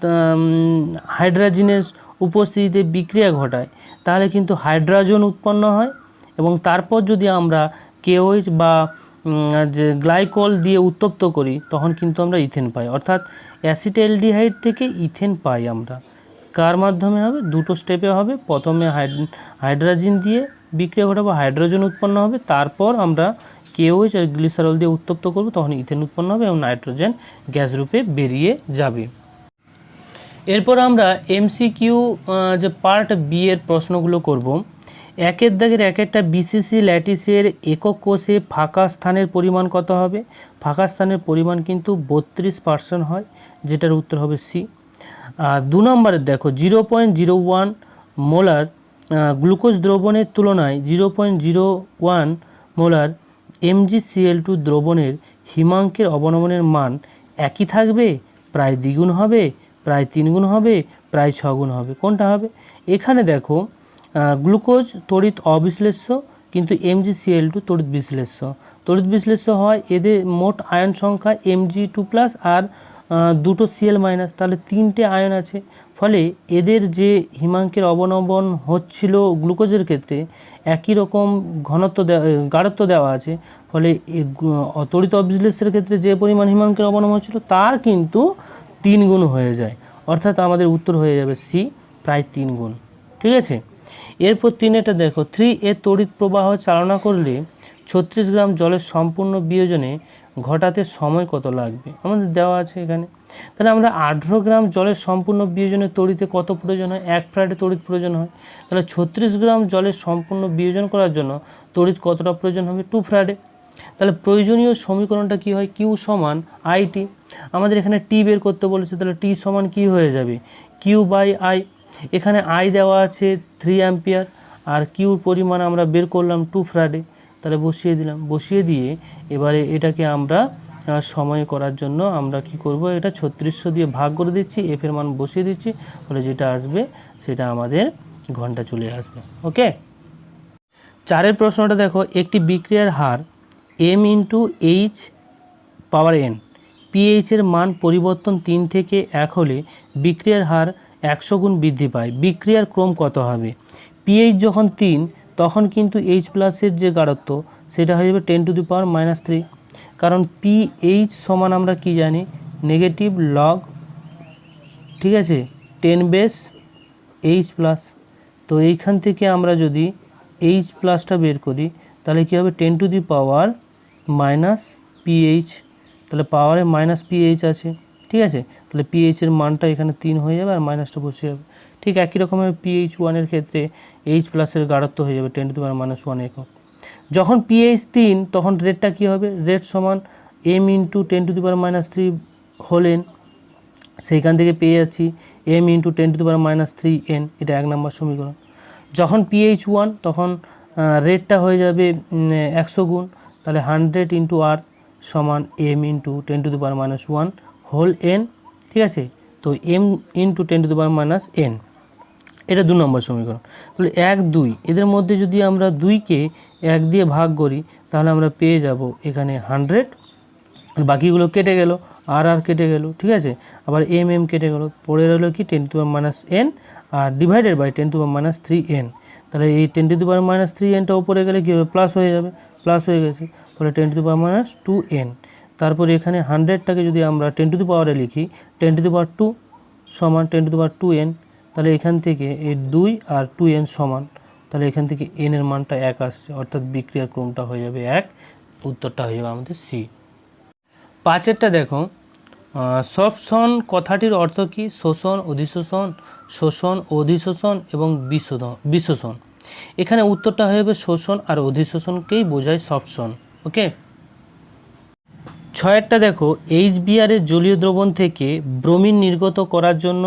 হাইড্রোজেনের উপস্থিতিতে বিক্রিয়া ঘটায়, তাহলে কিন্তু হাইড্রোজেন উৎপন্ন হয়, এবং তারপর যদি আমরা KOH বা যে গ্লাইকল দিয়ে উত্তপ্ত করি, তখন কিন্তু আমরা ইথেন পাই। অর্থাৎ অ্যাসিটালডিহাইড থেকে ইথেন পাই আমরা। কার মাধ্যমে হবে? দুটো স্টেপে হবে। প্রথমে হাইড্রোজেন দিয়ে বিক্রিয়া ঘটাবো, হাইড্রোজেন উৎপন্ন হবে, তারপর আমরা KOH আর গ্লিসারল দিয়ে উত্তপ্ত করব, তখন ইথেন উৎপন্ন হবে এবং নাইট্রোজেন গ্যাস রূপে বেরিয়ে যাবে। এরপর আমরা MCQ যে পার্ট বি এর প্রশ্নগুলো করব। একের দাগের এক একটা BCC ল্যাটিসের একক কোষে ফাঁকা স্থানের পরিমাণ কত হবে? ফাঁকা স্থানের পরিমাণ কিন্তু 32% হয়, যেটার উত্তর হবে সি। 2 নম্বরের দেখো 0.01 মোলার গ্লুকোজ দ্রবণের তুলনায় 0.01 মোলার MgCl2 দ্রবণের হিমাঙ্কের অবনমনের মান একই থাকবে, প্রায় দ্বিগুণ হবে, প্রায় 3 গুণ হবে, প্রায় 6 গুণ হবে। কোনটা হবে? এখানে দেখো গ্লুকোজ তড়িৎ অবিশ্লেষ্য, কিন্তু MgCl2 তড়িৎ বিশ্লেষ্য। তড়িৎ বিশ্লেষ্য হয় এদের মোট আয়ন সংখ্যা Mg2+ আর দুটো Cl-, তাহলে 3টে আয়ন আছে। ফলে এদের যে হিমাঙ্কের অবনমন হচ্ছিল গ্লুকোজের ক্ষেত্রে একই রকম ঘনত্ব গাঢ়ত্ব দেওয়া আছে, ফলে তড়িৎ অবিশ্লেষ্যের ক্ষেত্রে যে পরিমাণ হিমাঙ্কের অবনমন হচ্ছিল তার কিন্তু 3 গুণ হয়ে যায়। অর্থাৎ আমাদের উত্তর হয়ে যাবে সি, প্রায় 3 গুণ। ঠিক আছে। এরপর 3এটা দেখো 3A তড়িৎ প্রবাহ চালনা করলে 36 গ্রাম জলের সম্পূর্ণ বিয়োজনে ঘটাতে সময় কত লাগবে? আমাদের দেওয়া আছে এখানে। তাহলে আমরা 18 গ্রাম জলের সম্পূর্ণ বিয়োজনে তড়িতে কত প্রয়োজন হয়? 1 ফ্যারাড তড়িৎ প্রয়োজন হয়। তাহলে 36 গ্রাম জলের সম্পূর্ণ বিয়োজন করার জন্য তড়িৎ কতটা প্রয়োজন হবে? 2 ফ্যারাড। তাহলে প্রয়োজনীয় সমীকরণটা কি হয়? Q সমান IT। আমাদের এখানে T বের করতে বলেছে, তাহলে T সমান কি হয়ে যাবে? Q/I। এখানে I দেওয়া আছে 3 অ্যাম্পিয়ার, আর কিউর পরিমাণ আমরা বের করলাম 2 ফ্যারাডে। তাহলে বসিয়ে দিলাম, বসিয়ে দিয়ে এবারে এটাকে আমরা সময় করার জন্য আমরা কি করব? এটা 3600 দিয়ে ভাগ করে দিচ্ছি, এফ এর মান বসিয়ে দিচ্ছি, ফলে যেটা আসবে সেটা আমাদের ঘন্টা চলে আসবে। ওকে। 4এর প্রশ্নটা দেখো, একটি বিক্রিয়ার হার m/h⁴n, pH এর মান পরিবর্তন 3 থেকে 1 হলে বিক্রিয়ার হার 100 গুণ বৃদ্ধি পায়। বিক্রিয়ার ক্রম কত হবে? pH যখন 3, তখন কিন্তু H+ এর যে গাঢ়ত্ব সেটা হয়ে যাবে 10⁻³ কারণ pH সমান আমরা কি জানি? নেগেটিভ লগ, ঠিক আছে, 10⁻H+। তো এইখান থেকে আমরা যদি H+টা বের করি, তাহলে কী হবে? 10⁻⁻pH, তাহলে পাওয়ারে -pH আছে, ঠিক আছে। তাহলে pH এর মানটা এখানে 3 হয়ে যাবে আর মাইনাসটা বসে যাবে। ঠিক একই রকমের pH 1 এর ক্ষেত্রে H+ এর গাঢ়ত্ব হয়ে যাবে 10⁻⁻1 একক। যখন pH 3, তখন রেটটা কী হবে? রেট সমান m×10⁻³ হোল n। সেইখান থেকে পেয়ে যাচ্ছি m×10⁻³ n, এটা 1 নম্বর সমীকরণ। যখন pH 1, তখন রেটটা হয়ে যাবে 100 গুণ, তাহলে 100 × r সমান m×10⁻⁻1 হোল n, ঠিক আছে। তো m×10⁻⁻n, এটা 2 নম্বর সমীকরণ। তাহলে 1, 2 এদের মধ্যে যদি আমরা 2কে 1 দিয়ে ভাগ করি, তাহলে আমরা পেয়ে যাব এখানে 100, বাকিগুলো কেটে গেল, আর কেটে গেল, ঠিক আছে। আবার m কেটে গেল, পড়ে রইল কি? 10⁻n R divided by 10⁻³ n। তাহলে এই 10⁻³ nটা উপরে গেলে কী হবে? প্লাস হয়ে যাবে, প্লাস হয়ে গেছে, ফলে 10⁻²n। তারপরে এখানে 100টাকে যদি আমরা 10 টু দি পাওয়ারে লিখি, 10⁻² সমান 10⁻²n, তাহলে এখান থেকে এই 2 আর 2n সমান, তাহলে এখান থেকে n এর মানটা 1 আসছে, অর্থাৎ বিক্রিয়ার ক্রমটা হয়ে যাবে 1। উত্তরটা হয়ে যাবে আমাদের সি। 5এরটা দেখো, সবশন কথাটির অর্থ কি? শোষণ, অধিশোষণ, শোষণ, অধিশোষণ এবং বিশোষণ। এখানে উত্তরটা হয়ে যাবে শোষণ, আর অধিশোষণকেই বোঝায় শোষণ। ওকে, 6 দেখো, HBr এর জলীয় দ্রবণ থেকে ব্রোমিন নির্গত করার জন্য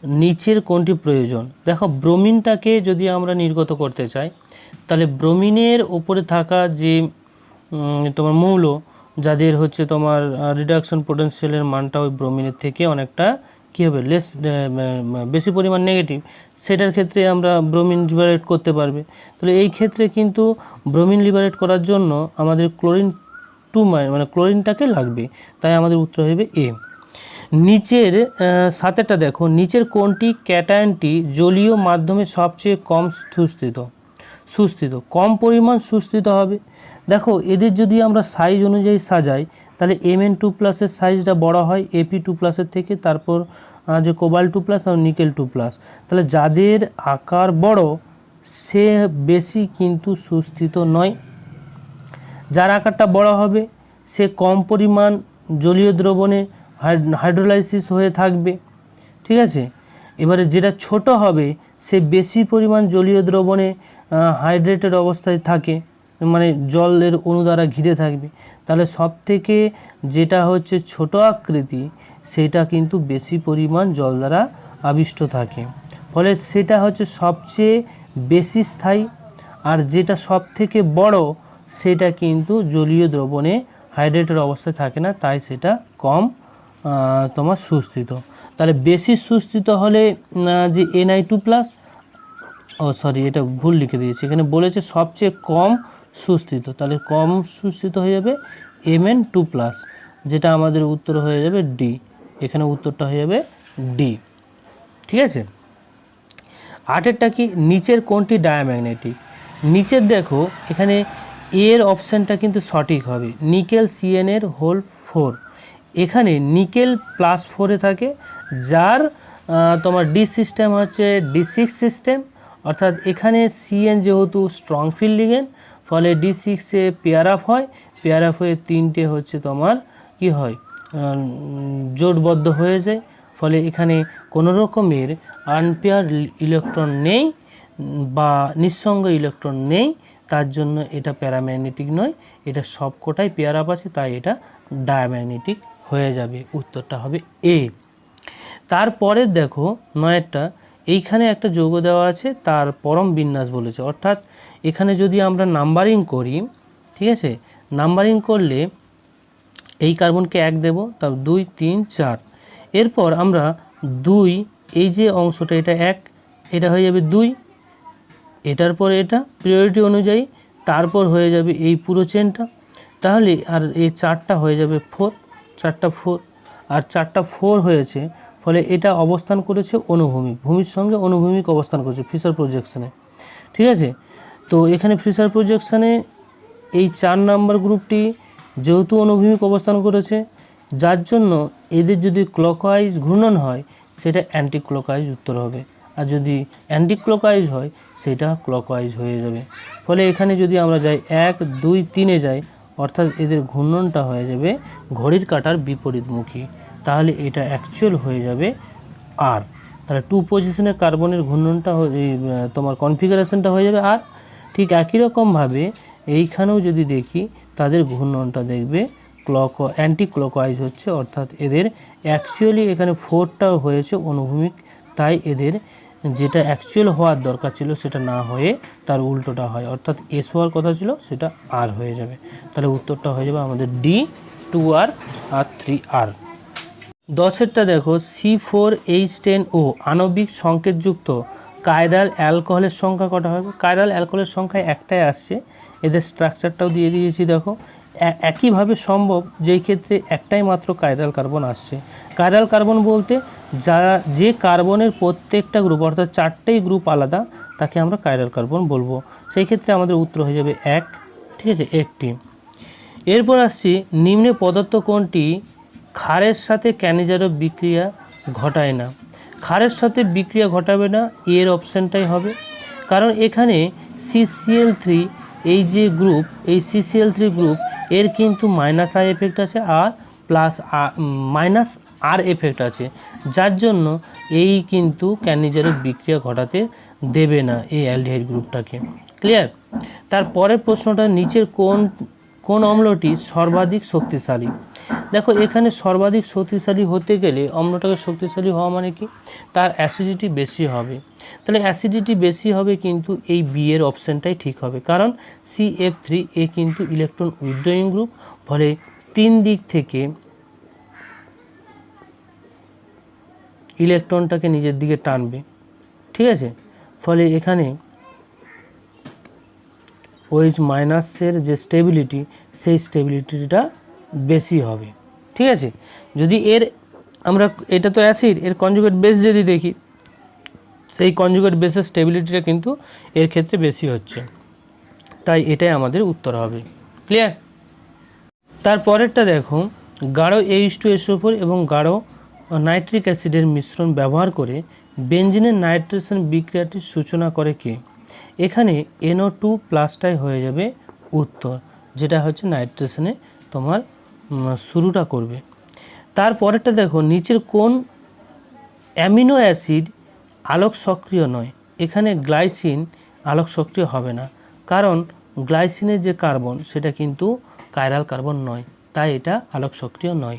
নিচের কোনটি প্রয়োজন? দেখো, ব্রোমিনটাকে যদি আমরা নির্গত করতে চাই, তাহলে ব্রোমিনের ওপরে থাকা যে তোমার মৌল, যাদের হচ্ছে তোমার রিডাকশন পোটেনশিয়ালের মানটা ওই ব্রোমিনের থেকে অনেকটা কী হবে, বেশি পরিমাণ নেগেটিভ, সেটার ক্ষেত্রে আমরা ব্রোমিন লিবারেট করতে পারবে। তাহলে এই ক্ষেত্রে কিন্তু ব্রোমিন লিবারেট করার জন্য আমাদের ক্লোরিন 2 মানে ক্লোরিনটাকে লাগবে, তাই আমাদের উত্তর হবে এ। নিচের 7টা দেখো, নিচের কোনটি ক্যাটায়নটি জলীয় মাধ্যমে সবচেয়ে কম সুস্থিত, কম পরিমাণ সুস্থিত হবে? দেখো, এদের যদি আমরা সাইজ অনুযায়ী সাজাই, তাহলে Mn2+-এর সাইজটা বড় হয় Ap2+-এর থেকে, তারপর যে কোবাল্ট 2+ আর নিকেল 2+। তাহলে যাদের আকার বড় সে বেশি কিন্তু সুস্থিত নয়, যার আকারটা বড় হবে সে কম পরিমাণ জলীয় দ্রবণে হাইড্রোলাইসিস হয়ে থাকবে। ঠিক আছে, এবারে যেটা ছোট হবে সে বেশি পরিমাণ জলীয় দ্রবণে হাইড্রেটেড অবস্থায় থাকে, মানে জলের অণু দ্বারা ঘিরে থাকবে। তাহলে সব থেকে যেটা হচ্ছে ছোট আকৃতি সেটা কিন্তু বেশি পরিমাণ জল দ্বারা আবিষ্ট থাকে, ফলে সেটা হচ্ছে সবচেয়ে বেশি স্থায়ী। আর যেটা সব থেকে বড় সেটা কিন্তু জলীয় দ্রবণে হাইড্রেটেড অবস্থায় থাকে না, তাই সেটা কম তোমার সুস্থিত। তাহলে বেশি সুস্থিত হলে যে Ni2+, এটা ভুল লিখে দিয়েছি, এখানে বলেছে সবচেয়ে কম সুস্থিত, তাহলে কম সুস্থিত হয়ে যাবে Mn2+, যেটা আমাদের উত্তর হয়ে যাবে ডি। এখানে উত্তরটা হয়ে যাবে ডি। ঠিক আছে, 8টা কি, নিচের কোনটি ডায়াম্যাগনেটিক? নিচের দেখো, এখানে এর অপশানটা কিন্তু সঠিক হবে, নিকেল Cn4। এখানে নিকেল +4 থাকে, যার তোমার ডি সিস্টেম হচ্ছে D6 সিস্টেম, অর্থাৎ এখানে Cn যেহেতু স্ট্রং ফিল্ড লিগেন্ড, ফলে D6-এ পেয়ার আপ হয়, পেয়ার আপ হয়ে 3টে হচ্ছে তোমার কি হয়, জোটবদ্ধ হয়ে যায়, ফলে এখানে কোনো রকমের আনপেয়ার ইলেকট্রন নেই বা নিঃসঙ্গ ইলেকট্রন নেই, তার জন্য এটা প্যারাম্যাগনেটিক নয়, এটা সবকটাই পেয়ার আপ আছে, তাই এটা ডায়াম্যাগনেটিক হয়ে যাবে। উত্তরটা হবে এ। তারপরে দেখো 9টা, এইখানে একটা যৌগ দেওয়া আছে, তার পরম বিন্যাস বলেছে, অর্থাৎ এখানে যদি আমরা নাম্বারিং করি, ঠিক আছে, নাম্বারিং করলে এই কার্বনকে 1 দেব, তার 2 3 4, এরপর আমরা 2, এই যে অংশটা এটা 1, এটা হয়ে যাবে 2, এটার পরে এটা প্রায়োরিটি অনুযায়ী, তারপর হয়ে যাবে এই পুরো চেনটা, তাহলে আর এই 4টা হয়ে যাবে 4, 4টা 4, আর 4টা 4 হয়েছে, ফলে এটা অবস্থান করেছে অনুভূমিক, ভূমির সঙ্গে অনুভূমিক অবস্থান করেছে ফিশার প্রজেকশনে। ঠিক আছে, তো এখানে ফিশার প্রজেকশনে এই 4 নাম্বার গ্রুপটি যেহেতু অনুভূমিক অবস্থান করেছে, যার জন্য এদের যদি ক্লকওয়াইজ ঘূর্ণন হয় সেটা অ্যান্টি ক্লকওয়াইজ উত্তর হবে, আর যদি অ্যান্টি ক্লকওয়াইজ হয় সেটা ক্লকওয়াইজ হয়ে যাবে। ফলে এখানে যদি আমরা যাই 1 2 3-এ যাই, অর্থাৎ এদের ঘূর্ণনটা হয়ে যাবে ঘড়ির কাঁটার বিপরীতমুখী, তাহলে এটা অ্যাকচুয়াল হয়ে যাবে আর। তাহলে 2 পজিশনের কার্বনের ঘূর্ণনটা তোমার কনফিগারেশনটা হয়ে যাবে আর। ঠিক একই রকমভাবে এইখানেও যদি দেখি, তাদের ঘূর্ণনটা দেখবে অ্যান্টি ক্লকওয়াইজ হচ্ছে, অর্থাৎ এদের অ্যাকচুয়ালি এখানে 4টাও হয়েছে অনুভূমিক, তাই এদের যেটা অ্যাকচুয়াল হওয়ার দরকার ছিল সেটা না হয়ে তার উল্টোটা হয়, অর্থাৎ এস হওয়ার কথা ছিল সেটা আর হয়ে যাবে। তাহলে উত্তরটা হয়ে যাবে আমাদের ডি 2R আর 3R। 10এরটা দেখো, C4H10O আণবিক সংকেতযুক্ত কাইরাল অ্যালকোহলের সংখ্যা কটা হবে? কাইরাল অ্যালকোহলের সংখ্যা একটাই আসছে, এদের স্ট্রাকচারটাও দিয়ে দিয়েছি। দেখো, একইভাবে সম্ভব যেই ক্ষেত্রে একটাই মাত্র কাইরাল কার্বন আসছে। কাইরাল কার্বন বলতে যে কার্বনের প্রত্যেকটা গ্রুপ, অর্থাৎ 4টেই গ্রুপ আলাদা, তাকে আমরা কাইরাল কার্বন বলবো। সেই ক্ষেত্রে আমাদের উত্তর হয়ে যাবে 1। ঠিক আছে, একটি। এরপর আসছি, নিম্নে পদার্থ কোনটি ক্ষারের সাথে ক্যানিজারভ বিক্রিয়া ঘটায় না? ক্ষারের সাথে বিক্রিয়া ঘটাবে না, এর অপশানটাই হবে, কারণ এখানে CCl3 এই যে গ্রুপ, এই CCl3 গ্রুপ এর কিন্তু -I এফেক্ট আছে আর -R এফেক্ট আছে, যার জন্য এই কিন্তু ক্যানিজারভ বিক্রিয়া ঘটাতে দেবে না এই অ্যালডিহাইড গ্রুপটাকে। ক্লিয়ার? তারপরের প্রশ্নটা, নিচের কোন অম্লটি সর্বাধিক শক্তিশালী? দেখো এখানে সর্বাধিক শক্তিশালী হতে গেলে অম্লটাকে শক্তিশালী হওয়া মানে কি, তার অ্যাসিডিটি বেশি হবে। তাহলে অ্যাসিডিটি বেশি হবে কিন্তু এই বি এর অপশানটাই ঠিক হবে, কারণ CF3 এ কিন্তু ইলেকট্রন উইথড্রয়িং গ্রুপ, ফলে 3 দিক থেকে ইলেকট্রনটাকে নিজের দিকে টানবে। ঠিক আছে, ফলে এখানে ওইচ মাইনাসের যে স্টেবিলিটি, সেই স্টেবিলিটিটা বেশি হবে। ঠিক আছে, যদি এর আমরা, এটা তো অ্যাসিড, এর কনজুগেট বেস যদি দেখি, সেই কনজুগেট বেসের স্টেবিলিটিটা কিন্তু এর ক্ষেত্রে বেশি হচ্ছে, তাই এটাই আমাদের উত্তর হবে। ক্লিয়ার? তারপরেরটা দেখো, গাঢ় H2SO4 এবং গাঢ় নাইট্রিক অ্যাসিডের মিশ্রণ ব্যবহার করে বেঞ্জিনের নাইট্রেশন বিক্রিয়াটির সূচনা করে কে? এখানে NO2 প্লাসটাই হয়ে যাবে উত্তর, যেটা হচ্ছে নাইট্রেশনে তোমার শুরুটা করবে। তারপরেরটা দেখো, নিচের কোন অ্যামিনো অ্যাসিড আলোক সক্রিয় নয়? এখানে গ্লাইসিন আলোক সক্রিয় হবে না, কারণ গ্লাইসিনের যে কার্বন সেটা কিন্তু কাইরাল কার্বন নয়, তাই এটা আলোক সক্রিয় নয়।